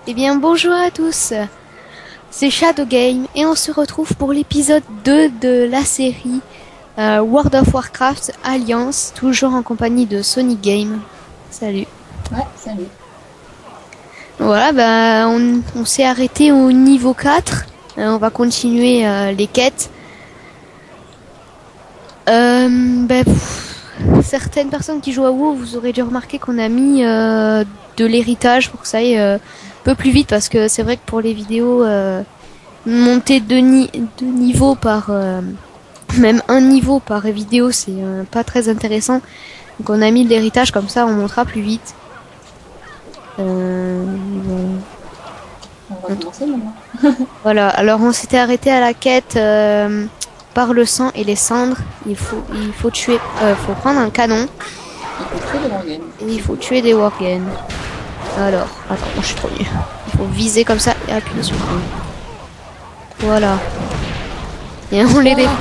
Eh bien bonjour à tous, c'est Shadow Game et on se retrouve pour l'épisode 2 de la série World of Warcraft Alliance, toujours en compagnie de Sonic Game. Salut. Ouais, salut. Voilà, bah, on s'est arrêté au niveau 4, on va continuer les quêtes. Certaines personnes qui jouent à WoW, vous aurez dû remarquer qu'on a mis de l'héritage pour que ça aille un peu plus vite, parce que c'est vrai que pour les vidéos, monter deux niveaux par même un niveau par vidéo, c'est pas très intéressant. Donc on a mis de l'héritage, comme ça on montera plus vite. On va commencer maintenant. Voilà, alors on s'était arrêté à la quête par le sang et les cendres. Il faut tuer, faut prendre un canon. Il faut tuer des worgames. Et il faut tuer des worgames. Alors, attends, moi je suis trop nul. Il faut viser comme ça et appuyer sur le bouton. Voilà. Et on les défonce.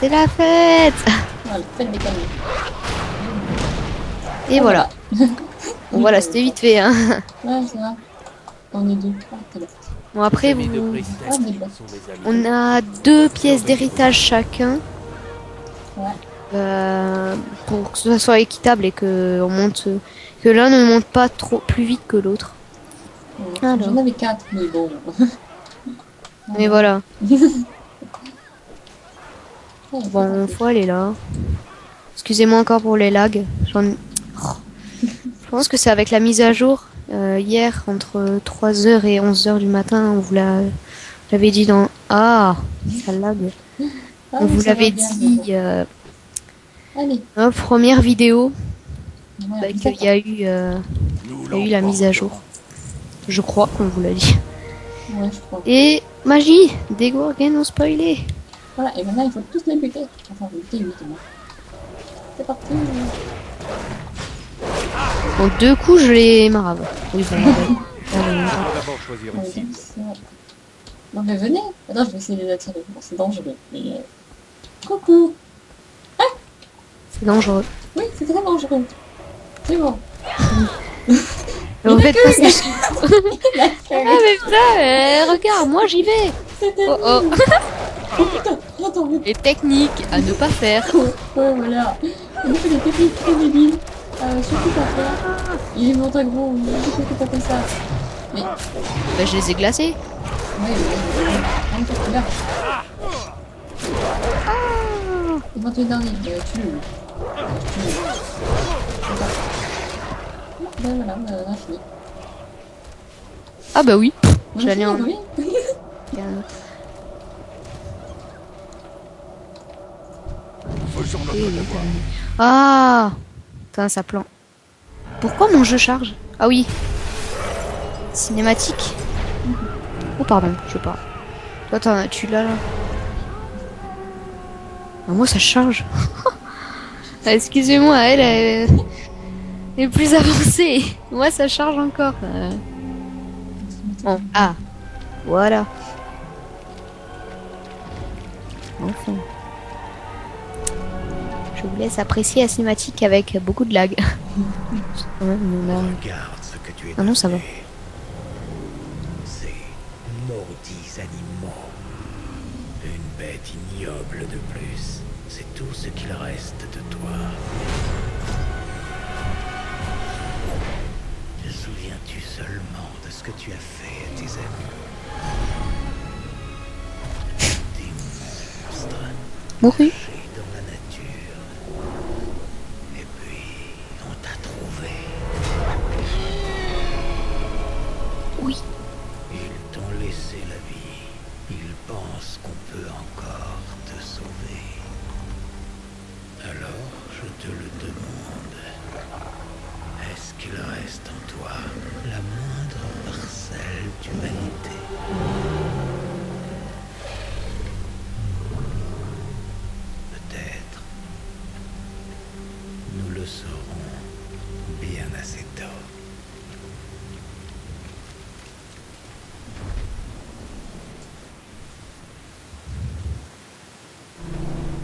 C'est la fête. Voilà, faites des canons. Et voilà. Bon voilà, c'était vite fait, hein. Ouais, ça va. On est deux. Ah, t'es là. Bon après, Ah, mais bon. on a 2 pièces d'héritage chacun. Ouais. Pour que ce soit équitable et que l'un ne monte pas trop plus vite que l'autre. Alors. J'en avais 4, mais bon. Mais voilà. Bon, faut aller là. Excusez-moi encore pour les lags. Je pense que c'est avec la mise à jour. Hier, entre 3h et 11h du matin, on vous l'avait dit dans... Ah, ça lag. On vous l'avait dit dans la première vidéo qu'il y a eu la mise à jour. Je crois qu'on vous l'a dit. Ouais, je crois. Et magie, des Gorgons ont spoilé. Voilà, et maintenant il faut tous les buter. Enfin, buter 8 moi. C'est parti. En 2 coups, je les marave. Oui, bon, D'abord choisir une cible. Non mais venez. Attends, je vais essayer de les attirer. Bon, c'est dangereux. Mais coucou. c'est dangereux. Oui, c'est très dangereux. C'est bon. En fait, pas ça. Ah mais putain, regarde, moi j'y vais. Oh oh. Oh putain, attends, mais... Les techniques à ne pas faire. Ouais, voilà. On fait des techniques très débiles. Surtout pas faire. Il est monte gros, je sais que t'as fait ça. Mais... Bah, je les ai glacés. Ouais, un peu plus là. Il va te dernier, tue-le. Ben voilà, on a fini. Ah bah oui. On a J'allais en... fini, oui. Faisons notre devoir. Ah. Putain, ça plante. Pourquoi mon jeu charge? Ah oui. Cinématique. Oh pardon, je sais pas. Toi t'en as-tu là? Ah, moi ça charge. Ah, excusez-moi, elle est plus avancée. Moi ça charge encore. Bon, ah. Voilà. Enfin. Je vous laisse apprécier la cinématique avec beaucoup de lag. Regarde ce que tu es. Ah non, ça va. Ces maudits animaux. Une bête ignoble de plus. C'est tout ce qu'il reste de toi. Te souviens-tu seulement de ce que tu as fait à tes amis? Des monstres. Mouru. Cachés dans la nature. Et puis, on t'a trouvé. Oui. Ils t'ont laissé la vie. Ils pensent qu'on peut encore te sauver. Alors, je te le demande. Est-ce qu'il reste en toi la moindre parcelle d'humanité? Peut-être. Nous le saurons bien assez tôt.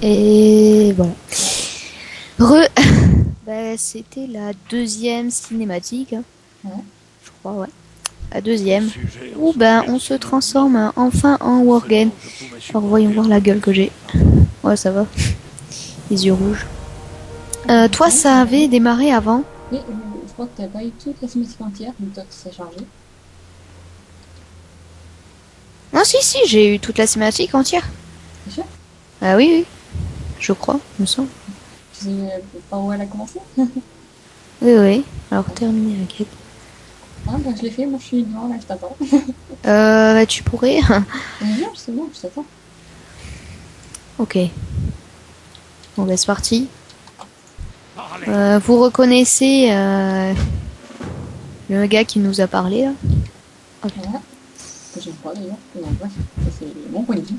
Et voilà. Bah, c'était la deuxième cinématique, hein. Ouais. Je crois, ouais. La deuxième. Sujet en Où ben sujet, on se transforme enfin en Worgen. Alors voyons voir la gueule que j'ai. Ouais, ça va. Les yeux rouges. Toi, ça avait démarré avant. Mais je crois que t'as pas eu toute la cinématique entière, donc toi c'est chargé. Non, si, j'ai eu toute la cinématique entière. C'est sûr? Ah oui, oui. Je crois, me semble. Tu sais pas où elle a commencé? Oui, oui. Alors, terminer la quête. Ah, bah, je l'ai fait, moi je suis devant, là, je t'attends. Tu pourrais. Non, c'est bon, je t'attends. Ok. Bon, bah, c'est parti. Vous reconnaissez le gars qui nous a parlé, là? Voilà. Que j'aime pas d'ailleurs. Non, bref, ça c'est mon point de vue.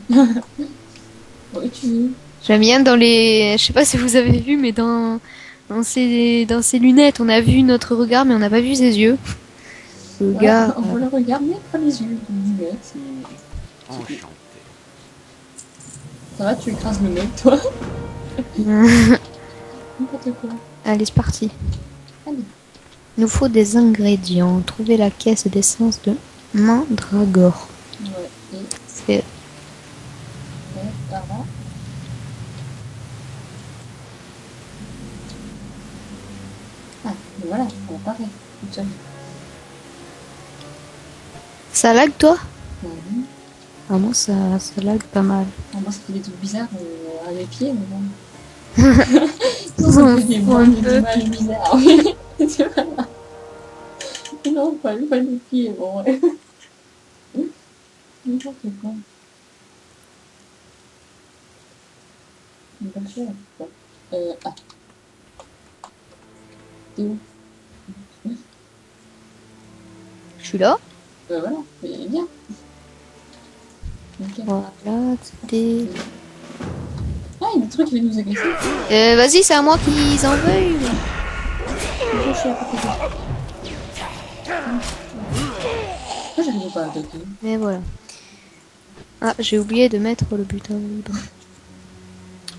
Oui, tu veux. J'aime bien dans les... Je sais pas si vous avez vu, mais dans ses lunettes, on a vu notre regard, mais on n'a pas vu ses yeux. Le Ouais, gars... on le regarde, mais pas les yeux. Du mec, c'est. enchanté. Ça va, tu écrases le mec, toi. N'importe quoi. Allez, c'est parti. Allez. Il nous faut des ingrédients. Trouver la caisse d'essence de Mandragore. Ouais, et C'est... ouais, par là. Ah, mais voilà, ça apparaît. Toute seule. Ça lag, toi? Mhm. Ah, moi, ça lag pas mal. Ah, moi, ça fait des trucs bizarres à mes pieds, mais bon. Non, ça fait des Un peu. images bizarres, oui. C'est voilà. Non, pas les pieds, bon, ouais. N'importe quoi. Pas cher, quoi. Ah. T'es où? Je suis là. Voilà, mais bien. Ok. Voilà, c'était... Ah, il y a des trucs qui viennent nous agresser. Vas-y, c'est à moi qu'ils en veuillent. Je suis à côté de. Pourquoi j'arrive pas à attaquer? Mais voilà. Ah, j'ai oublié de mettre le butin.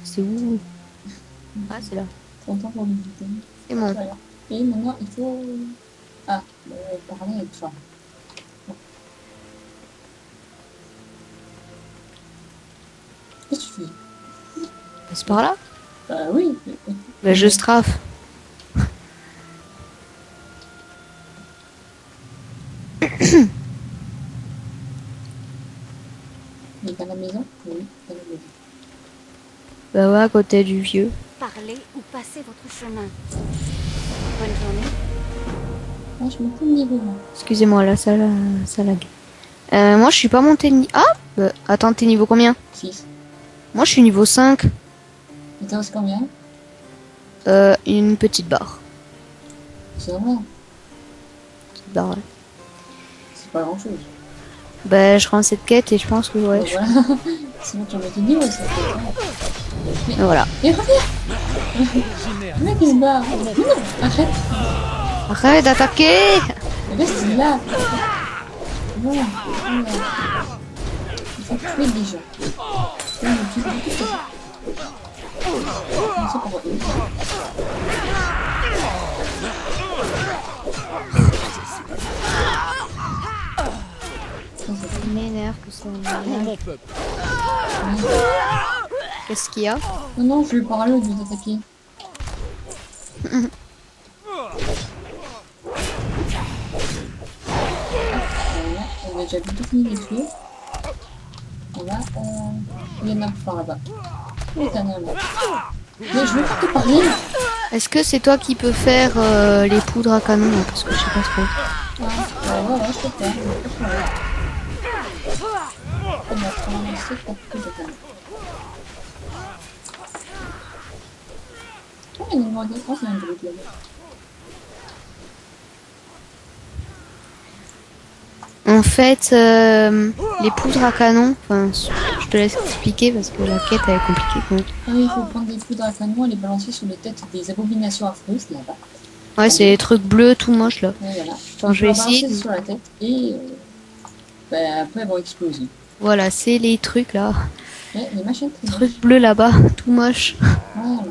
C'est où? Ah, c'est là. 30 ans pour le buter. C'est bon. Voilà. Et maintenant, il faut. Ah, parler avec toi. Qu'est-ce que tu fais? C'est par là? Bah oui. Bah, je strafe. Il est à la maison? Oui, à la maison. Bah ouais, à côté du vieux. Parlez ou passez votre chemin. Bonne journée. Ah, je monte le niveau, moi. Excusez-moi, là, ça lag. Moi, je suis pas monté de niveau... Ah bah, attends, t'es niveau combien? 6. Moi, je suis niveau 5. Et t'as aussi combien? Une petite barre. C'est vrai. Petite barre, ouais. C'est pas grand chose. Bah, je rends cette quête et je pense que, ouais, Voilà. Sinon, tu aurais été dit, ouais, ça fait. voilà. Et reviens! Le mec, il se barre. Mais non, arrête. Arrête d'attaquer! Reste là. Voilà. Il faut tuer des gens. Là, je tue beaucoup de gens. On sait pourquoi. Ça M'énerve que ça m'énerve. Qu'est-ce qu'il y a? Non, non, je lui parlais au lieu d'attaquer. Voilà, on a déjà bientôt fini les tuer. Voilà, il y en a par là-bas. Il y en a là. Mais je veux pas te parler. Est-ce que c'est toi qui peux faire les poudres à canon là, parce que je sais pas trop. Ah, ouais, je peux faire. On va prendre un stick pour que je gagne. Oh, il y a une demande de France, il y a un groupe là-bas. En fait, les poudres à canon, enfin, je te laisse expliquer parce que la quête elle est compliquée quand même. Ah oui, il faut prendre des poudres à canon et les balancer sur les têtes des abominations affreuses là-bas. Ouais, c'est les trucs bleus tout moches là. Ouais, voilà. Attends, je vais On va essayer. balancer sur la tête et bah, après elles vont exploser. Voilà, c'est les trucs là. Ouais, les machines très moches. Trucs bleus là-bas, tout moche. Voilà.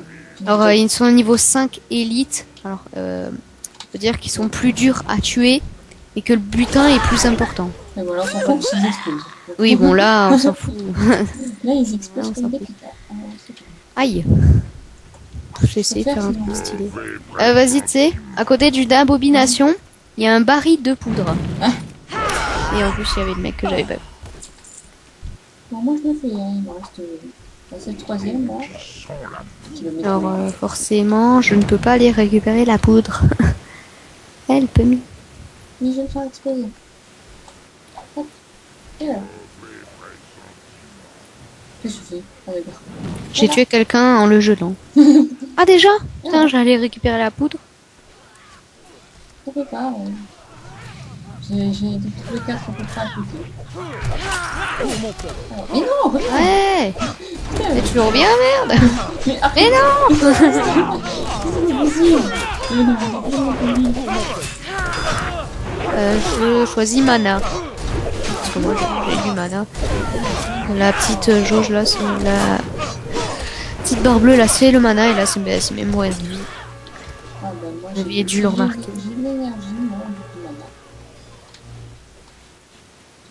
Alors, ils sont au niveau 5 élite. Alors, ça veut dire qu'ils sont plus durs à tuer et que le butin est plus important. Et voilà, on s'en fout s'ils explosent. Oui, bon, là, on s'en fout. Là, ils explosent Non, comme ça des fait- pétards. C'est bon. Aïe. J'ai essayé de faire un truc stylé. Vas-y, tu sais, à côté du d'abobination, il y a un baril de poudre. Et en plus, il y avait le mec que j'avais pas vu. Bon, moi, je le fais. Hein. Il me reste. Bah, c'est le troisième, là. Kilomètre. Alors, forcément, je ne peux pas aller récupérer la poudre. Elle peut me... Mais je vais le faire exploser. Hop. Et là. Qu'est-ce que tu fais? Ah, d'accord. J'ai tué quelqu'un en le gelant. Ah, déjà? Putain, j'allais récupérer la poudre. Ça peut pas. J'ai trouvé 4 à peu près à côté. Alors, mais non! Regarde. Ouais. Mais tu reviens, merde. Mais après, Mais non. Je choisis mana. Parce que moi, j'ai du mana. La petite jauge là, c'est la petite barre bleue là, c'est le mana. Et là, c'est même moins de vie. Ah, ben, moi, Vous aviez dû le remarquer. J'ai de l'énergie, moi, du mana.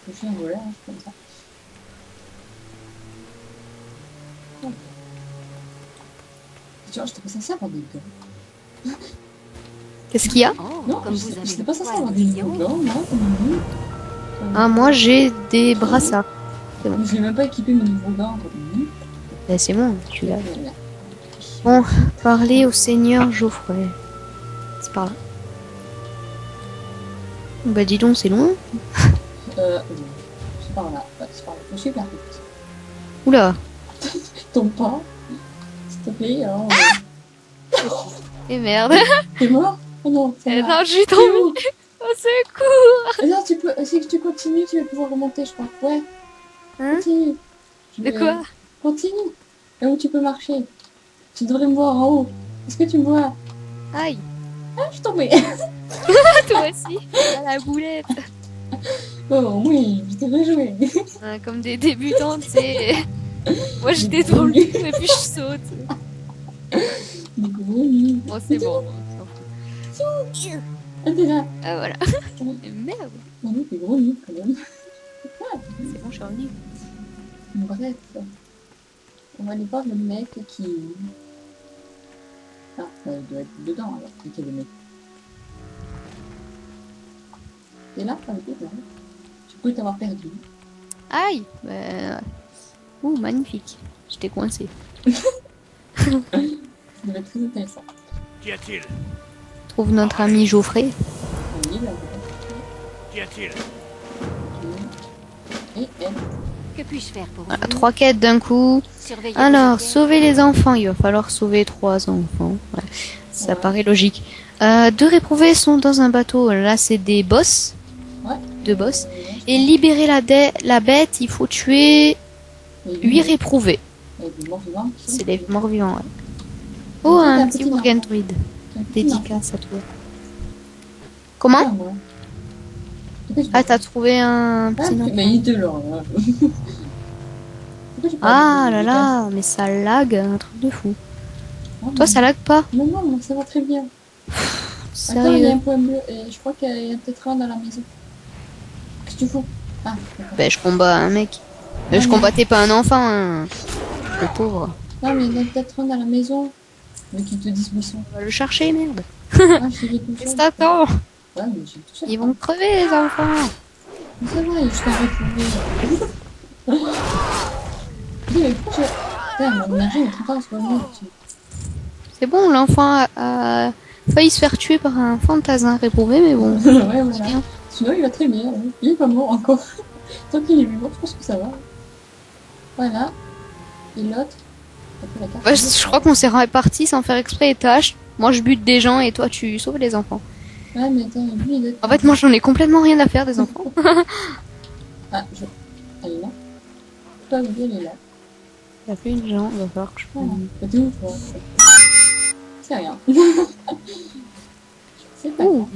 Je suis un voleur, hein, comme ça. Oh. Tu vois, j'étais pas censée avoir des gants. Qu'est-ce qu'il y a? Oh, Non, comme vous avez j'étais le pas censée poil avoir des brillant. gants, moi, comme nous. Ah, moi, j'ai des brassards. Mais j'ai même pas équipé mes nouveaux gants, comme nous. C'est bon, tu l'as. Voilà. Bon, parler au seigneur Geoffrey. C'est par là. Bah dis donc, c'est loin. C'est par là. Ouais, c'est par là. Je suis super vite. Oula. Tombe pas. S'il te plaît, alors. Et merde. T'es mort? Oh non, ça va. Non, je suis T'es tombée. où? Au secours. Non, tu peux, si tu continues, tu vas pouvoir remonter, je crois. Ouais, Hein? continue. De quoi? Continue. Là où tu peux marcher. Tu devrais me voir en haut. Est-ce que tu me vois? Aïe. Ah, je suis tombée. Toi aussi. À la boulette. Oh oui, je devrais jouer. Hein, comme des débutantes, c'est... Moi, j'étais dans le trou et puis je saute. Des gros nuls. Bon, c'est bon. On s'en fout. Ah, t'es là. Ah, voilà. Et merde. Non, mais des gros nuls quand même. C'est bon, je suis revenue. Bref. On va aller voir le mec qui... Ah, il doit être dedans alors. Quel est le mec? T'es là? Ah, ok, là. Tu peux t'avoir perdu. Aïe. Bah... Ouh, magnifique. J'étais coincée. Ça devait être très intéressant. Qu'y a-t-il? Trouve notre ami Geoffrey. Oui, là. Qu'y a-t-il? Et elle. Que puis-je faire pour Voilà, vous? 3 quêtes d'un coup. Surveiller Alors, vos sauver les enfants. Il va falloir sauver 3 enfants. Ouais, ça paraît logique. 2 réprouvés sont dans un bateau. Là, c'est des boss. Ouais. 2 boss. Et libérer la bête, il faut tuer 8 réprouvés. Et des morts vivants. C'est les morts vivants, ouais. Oh, un petit Morgantruid. Dédicace à toi. Comment? Ah, t'as trouvé un petit nom. Mais il te l'a. Ah là là, mais ça lag, un truc de fou. Toi, ça lag pas? Non, non, moi, ça va très bien. Attends, il y a Sérieux? un point bleu et je crois qu'il y a peut-être un dans la maison. Qu'est-ce que tu fous? Ah, d'accord. Ben, je combats un mec. Mais je combattais pas un enfant, hein. Le pauvre. Non, mais il y en a peut-être un dans la maison. Mais qui te disent où ils sont. On va le chercher, merde. Ah, je l'ai tout Qu'est-ce seul. que t'attends? Ouais, mais j'ai tout seul. Ils vont crever, les enfants. Mais c'est vrai, je t'ai retrouvé. Mais pourquoi j'ai... Putain, mon énergie est tout le temps en ce moment. C'est bon, l'enfant a failli se faire tuer par un fantassin réprouvé, mais bon. Ouais, C'est voilà. bien. Sinon, il va très bien. Hein. Il est pas mort encore. Tant qu'il est vivant, je pense que ça va. Voilà. Et l'autre. Après, la carte. Ouais, je crois qu'on s'est répartis sans faire exprès les tâches. Moi, je bute des gens et toi, tu sauves les enfants. Ouais, mais attends, lui, il est... En fait, moi, j'en ai complètement rien à faire des enfants. Ah, je... Elle est là. Toi, oui, elle est là. Il y a plus de gens, il va falloir que je Voilà. prenne. T'es où, toi? C'est rien. Oh,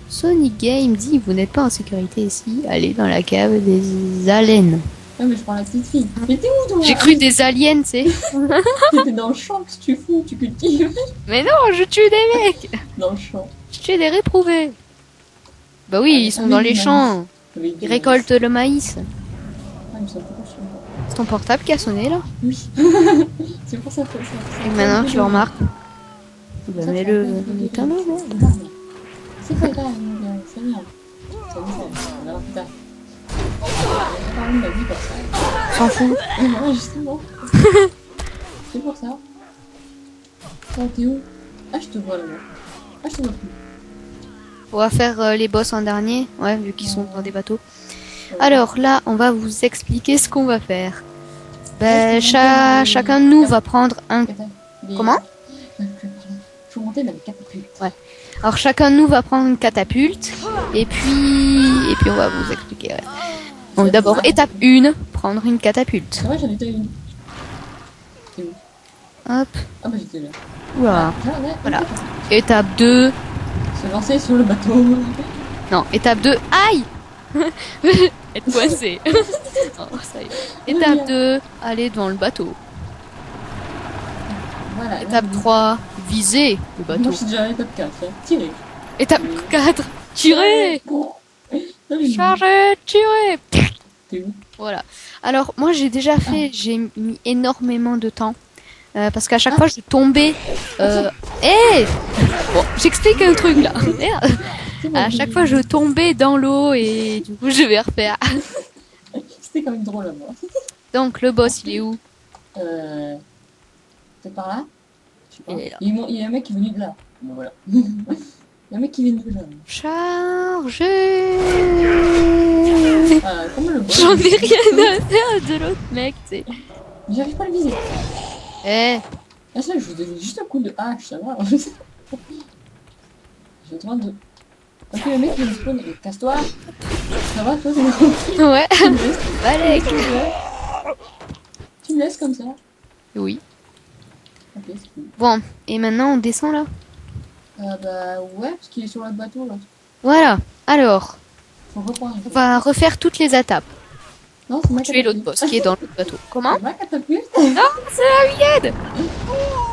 Sonic Game dit vous n'êtes pas en sécurité ici, allez dans la cave des aliens. Ah, mais je prends la petite fille. Mais t'es où, toi? J'ai cru des aliens, tu sais. T'étais dans le champ, qu'est-ce que tu fous? Tu cultives Mais non, je tue des mecs. dans le champ. Je tue des réprouvés. Bah oui, ils sont dans les champs. Avec Ils du récoltent le maïs. maïs. Ah, ils sont beaucoup sur moi. C'est ton portable qui a sonné là. Oui. C'est pour ça que ça. Et maintenant tu le remarques. Bah, Ça, mets-le ça fait éteins-le, des- merde. C'est pas grave, c'est bien. Ça me fait. Alors, putain. J'ai pas envie de ma vie comme ça. S'en fout. Ouais, justement. C'est pour ça. Oh, t'es où? Ah, je te vois là-bas. Ah, je te vois plus. On va faire les boss en dernier, ouais, vu qu'ils sont dans des bateaux. Alors là, on va vous expliquer ce qu'on va faire. Ben, chacun de nous va prendre un... Comment? Faut monter dans les catapultes. Alors chacun de nous va prendre une catapulte, et puis on va vous expliquer. Ouais. Donc d'abord, étape 1, prendre une catapulte. C'est vrai, j'en étais une. T'es où? Hop, Ah, bah j'étais là. voilà. Ah, ouais, Voilà. ok. Étape 2, Se lancer sur le bateau. non, étape 2, aïe. Être coincé. Oh, ça y est. Étape 2, aller devant le bateau. Voilà. Étape 3, viser le Moi, bateau. je suis déjà à l'étape 4. Hein. Tirer. Étape 4, tirer. Bon. Non, mais Charger, tirer. t'es où? Voilà. Alors moi j'ai déjà fait, j'ai mis énormément de temps parce qu'à chaque fois je tombais. Bon, j'explique un truc là. Merde. C'est bon, À chaque fois je tombais dans l'eau et du coup je vais refaire. C'était quand même drôle à moi. Donc le boss il est où? C'est par là? Je sais pas. Il est là. Il y a un mec qui est venu de là. Bon, voilà. Il y a un mec qui vient de là. Charger. Comment le boss? J'en ai rien à faire de l'autre mec, tu sais. Mais j'arrive pas à le viser. Eh, Ah ça, je vous donne juste un coup de hache, ça va. J'ai besoin de... Ok, le mec il me spawn, mais casse-toi. Ça va, toi, c'est bon. ouais. Tu me laisses. Balek. Tu me laisses comme ça. Oui. Ok, c'est cool. Bon, et maintenant on descend là. Bah ouais, parce qu'il est sur le bateau, là. Voilà. Alors, Faut reprendre. on va refaire toutes les étapes. Non, c'est moi Tuer l'autre boss qui est dans l'autre bateau. Comment? C'est moi catapulte. Non, c'est la mienne.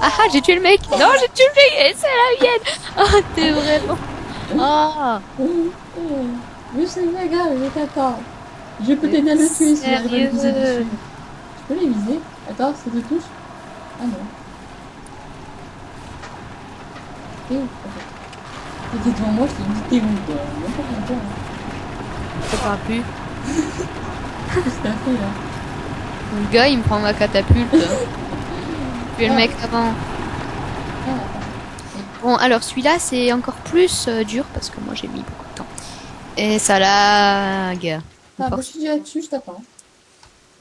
Ah, j'ai tué le mec. Non, j'ai tué le mec. Et c'est la mienne. Oh, t'es vraiment... Ah, Mais c'est pas grave, je t'attends. Je peux t'aider à le tuer si j'arrive à le viser Sérieux? dessus. Je peux les viser? Attends, ça te touche? Ah non. T'es où? Ok. T'es devant moi, je t'ai dit t'es où toi? Même pas comme toi. Hein. je parle plus. Qu'est-ce que t'as fait là? Le gars, il me prend ma catapulte. Tuer le mec avant. Ah, Bon, alors celui-là, c'est encore plus dur parce que moi, j'ai mis beaucoup de temps. Et ça lag. bah je suis déjà dessus, je t'attends.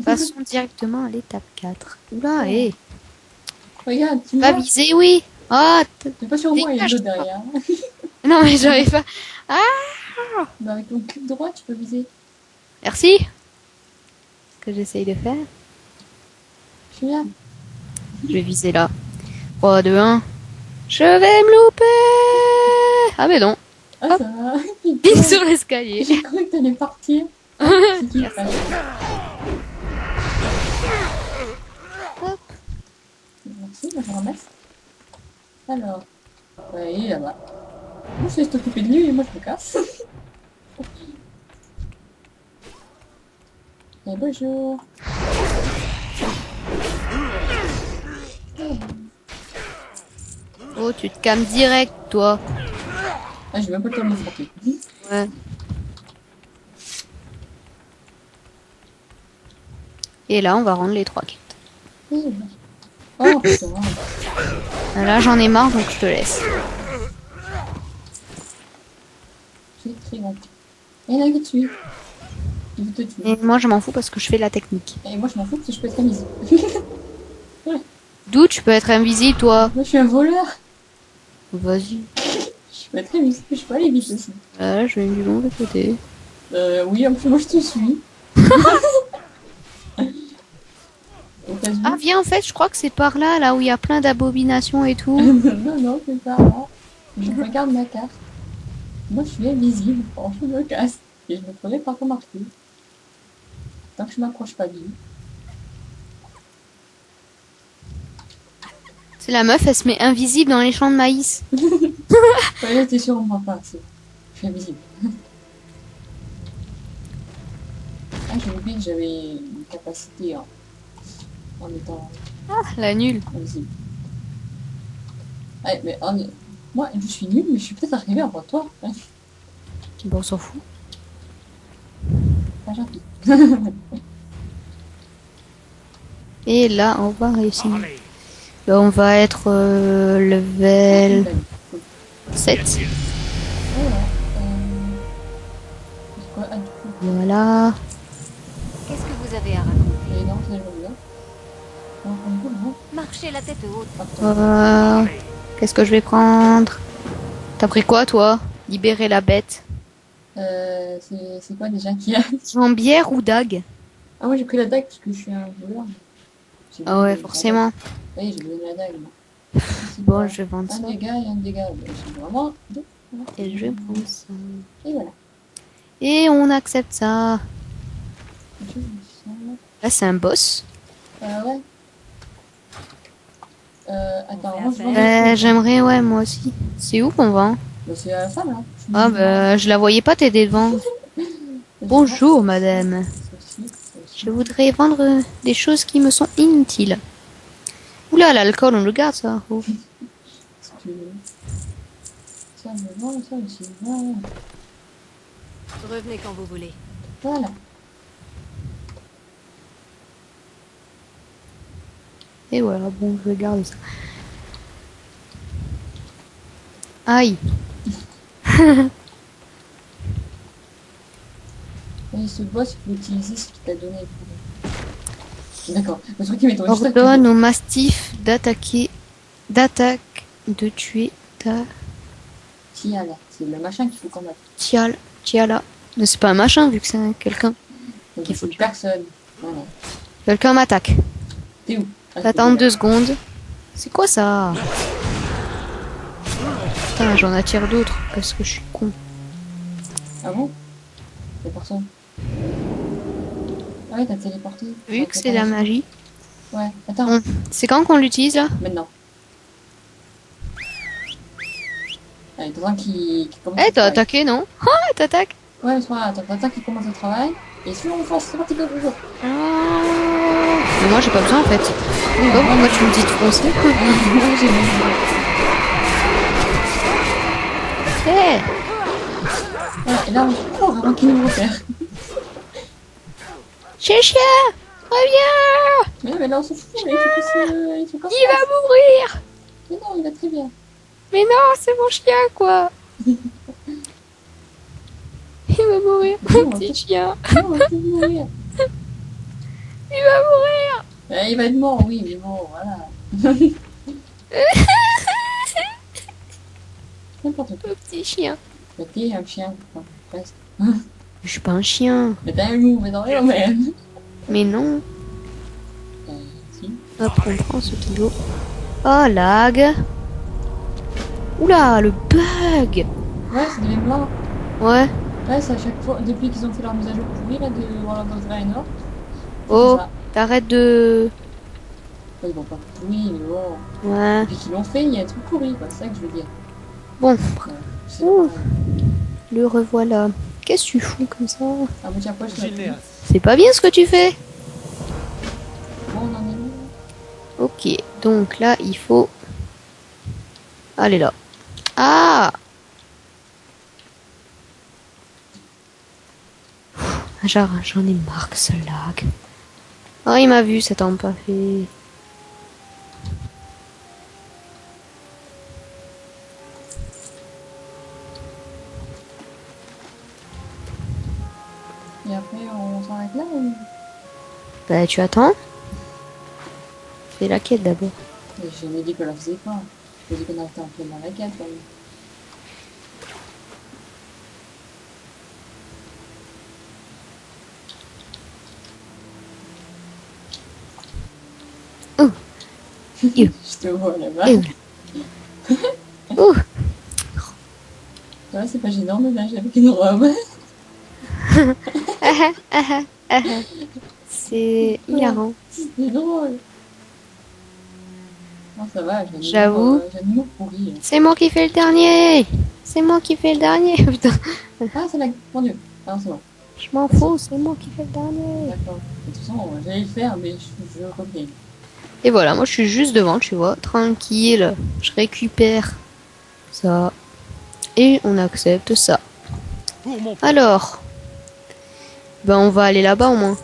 Passons directement à l'étape 4. Oula, hé. Regarde, tu me Pas vois? viser, oui. Ah, T'es pas sur moi, il y a Dégage, l'autre derrière. non, mais j'arrive pas. Bah avec ton clic droit, tu peux viser. Merci. Ce que j'essaye de faire. Je suis là. Je vais viser là. 3, 2, 1. Je vais me louper. Ah mais non. Ah, Hop. ça va. Pile sur l'escalier. J'ai cru que t'allais partir. C'est qui? Merci. Hop. Merci, moi je ramasse. Alors. Ouais, il est là-bas. Moi je vais t'occuper de lui et moi je me casse. Et bonjour. Oh, tu te calmes direct, toi. Ah, j'ai même pas le temps de me frotter. Ouais. Et là, on va rendre les 3 quêtes. Oh putain. Là, j'en ai marre, donc je te laisse. C'est très gentil. Et là, qui tue. Il veut te tuer. Et moi, je m'en fous parce que je fais la technique. Et moi je m'en fous parce que je peux être invisible. D'où tu peux être invisible, toi? Moi je suis un voleur. Vas-y. Je peux être invisible, je peux aller vite aussi. Là, je viens du mauvais côté. Oui, en plus moi je te suis. Au cas où. Ah, viens, en fait, je crois que c'est par là, là où il y a plein d'abominations et tout. Non, non, c'est pas là. Je regarde ma carte. Moi, je suis invisible. Bon, je me casse. Et je me ferai pas remarquer. Tant que je m'approche pas de lui. C'est la meuf, elle se met invisible dans les champs de maïs. Ouais, là, t'es sûr, on voit pas. Je suis invisible. Ah, j'ai oublié que j'avais une capacité en étant Ah, la nulle. invisible. Ouais, mais moi, je suis nulle, mais je suis peut-être arrivée avant toi. Ouais, Bon, on s'en fout. pas gentil. Et là, on va réussir. Là, on va être level 7. Voilà. C'est quoi? Ah, du coup, Voilà. Qu'est-ce que vous avez à raconter? les dents, c'est le là. Non, on peut, non? Marchez la tête haute. Qu'est-ce que je vais prendre? T'as pris quoi, toi? Libérer la bête. C'est quoi déjà qui a? Jambière ou dague? Ah, moi j'ai pris la dague parce que je suis un voleur. J'ai Ah besoin ouais, de la forcément. dague. Oui, j'ai besoin de la dague. Moi. C'est Bon, quoi? je vais vendre Un ça. dégât et un dégât. J'ai vraiment deux. Et je vais prendre ça. Et voilà. Et on accepte ça. Je sens- Là, c'est un boss. Ouais. Attends, On moi fait je vois affaire. J'aimerais, ouais, moi aussi. C'est où qu'on va? Bah, c'est à la femme là. Ah, bah, je la voyais pas t'aider devant. Bonjour, madame. Je voudrais vendre des choses qui me sont inutiles. Oula, l'alcool, on le garde, ça. Oh. Si tu veux. Ça me vend, ça aussi. Voilà. Revenez quand vous voulez. Voilà. Et voilà, bon, je garde ça. Aïe. Et ce boss, il faut utiliser ce qu'il t'a donné. D'accord. Le truc qui m'étonne juste à côté. Ordonne au mastif d'attaque, de tuer ta Tial, c'est le machin qu'il faut combattre. Tiala. Mais c'est pas un machin, vu que c'est quelqu'un. Donc Qu'il il faut faut personne. Voilà. Quelqu'un m'attaque. T'es où? Ah, T'attends t'es 2 secondes. C'est quoi ça? Putain, j'en attire d'autres, parce que je suis con. Ah bon? Y'a personne. Ah ouais, t'as téléporté. Vu que c'est la magie. Ouais, attends, Bon, c'est quand qu'on l'utilise, là? maintenant. Allez, t'attends qu'il commence Eh, le t'as travail. attaqué, non? Ah, t'attaques. Ouais, mais c'est pas grave, t'attends qu'il commence le travail. Et si on fonce, c'est parti de jour. Ah. Mais moi, j'ai pas besoin, en fait. Oh, pourquoi tu me dis de foncer? Moi, j'ai mis. Eh, Voilà, et là, on court avant qu'il nous repère. chien, reviens! Mais là, on s'en fout, il se casse. Il va mourir! Mais non, il va très bien. Mais non, c'est mon chien, quoi! Il va mourir, Non, mon petit chien! Non, on va tout mourir. Il va mourir! Il va être mort, oui, mais bon, voilà. N'importe quoi. Le petit chien. Mais t'es un chien, quoi, presque. Je suis pas un chien. Mais t'es un loup, mais non, mais... Mais non. Si. Hop, on prend ce kilo. Oh, lag. Oula, le bug. Ouais, c'est devenu blanc. Ouais. Ouais, c'est à chaque fois, depuis qu'ils ont fait leur mise à jour pourrie, là, de World of Draenor. Oh, Ça. t'arrêtes de... Ouais, ils vont pas pourri, mais bon. Ouais. Depuis qu'ils l'ont fait, il y a un truc pourri, quoi, c'est ça que je veux dire. Bon, Ouais, c'est Ouh. pas... le revoilà. Qu'est-ce que tu fous comme ça? Ah, mais tiens, quoi, je sais pas. C'est pas bien ce que tu fais. Bon, on en est où? Ok, donc là, il faut... Allez là. Ah! J'en ai marre que ce lag. Oh, il m'a vu, cet homme pas fait. Et après, on s'arrête là ou... Bah, tu attends. Fais la quête d'abord. Mais j'ai jamais dit qu'on la faisait pas. J'ai dit qu'on arrêtait en plein dans la quête, quoi. Oh. Je te vois là-bas. Et Ouh. Ouais, c'est pas gênant de nager avec une robe. C'est hilarant. C'est drôle. Non, ça va, J'avoue. j'ai un humour pourri. C'est moi qui fais le dernier. C'est moi qui fais le dernier. Putain, Ah, c'est la... Mon Dieu. Ah, c'est bon. je m'en fous, c'est moi qui fais le dernier. D'accord. De toute façon, j'allais le faire, mais je reviens. Et voilà, moi je suis juste devant, tu vois, tranquille. Je récupère ça. Et on accepte ça. Alors, ben on va aller là-bas au moins.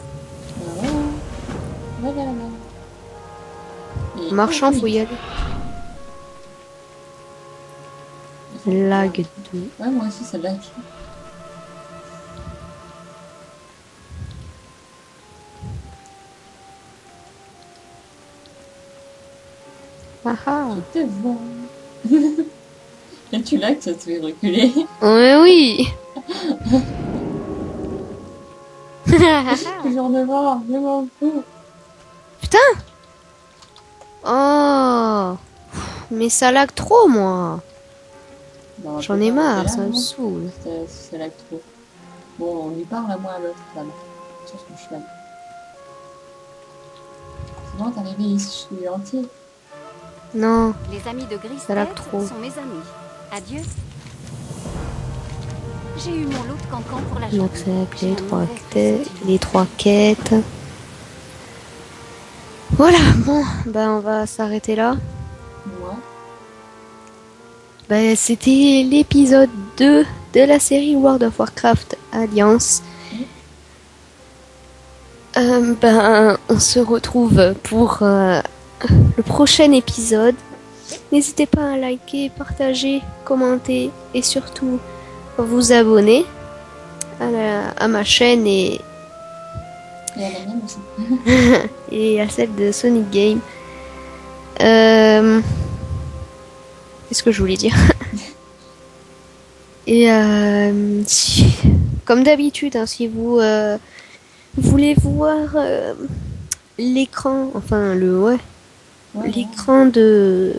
Voilà. Voilà, là. Et Marchand, oui. faut y aller. Lag 2. Ouais, moi aussi, ça lag. Ah ah. Je te vois. Et tu lag, ça te fait reculer. Ouais, oui. Toujours devant, je m'en fous. Putain. Oh. Mais ça lag trop, moi. Bon, J'en ai marre, ça me me saoule. Ça lag trop. Bon, on lui parle à moi à l'autre femme. Sur ce que je lag. C'est bon, t'es arrivé ici, je suis entier. Non. Les amis de Gris Ça lag trop. sont mes amis. Adieu. J'ai eu mon lot de cancans pour la On journée. accepte J'ai les un trois mauvais quêtes. presentiment. Les trois quêtes. Voilà, bon, ben on va s'arrêter là. Moi, Ben, c'était l'épisode 2 de la série World of Warcraft Alliance. Ben, on se retrouve pour le prochain épisode. N'hésitez pas à liker, partager, commenter et surtout vous abonner à ma chaîne et à la mienne aussi. et à celle de Sonic Game. Qu'est-ce que je voulais dire? Et comme d'habitude, hein, si vous voulez voir l'écran, enfin Ouais, l'écran de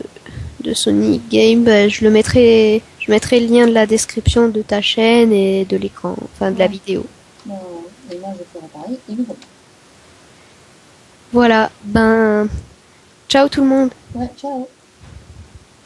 Sonic Game, bah, je mettrai le lien de la description de ta chaîne et de l'écran, enfin de la Ouais. vidéo. Et moi, je ferai pareil. Et voilà. Voilà, ben ciao tout le monde. Ouais, ciao.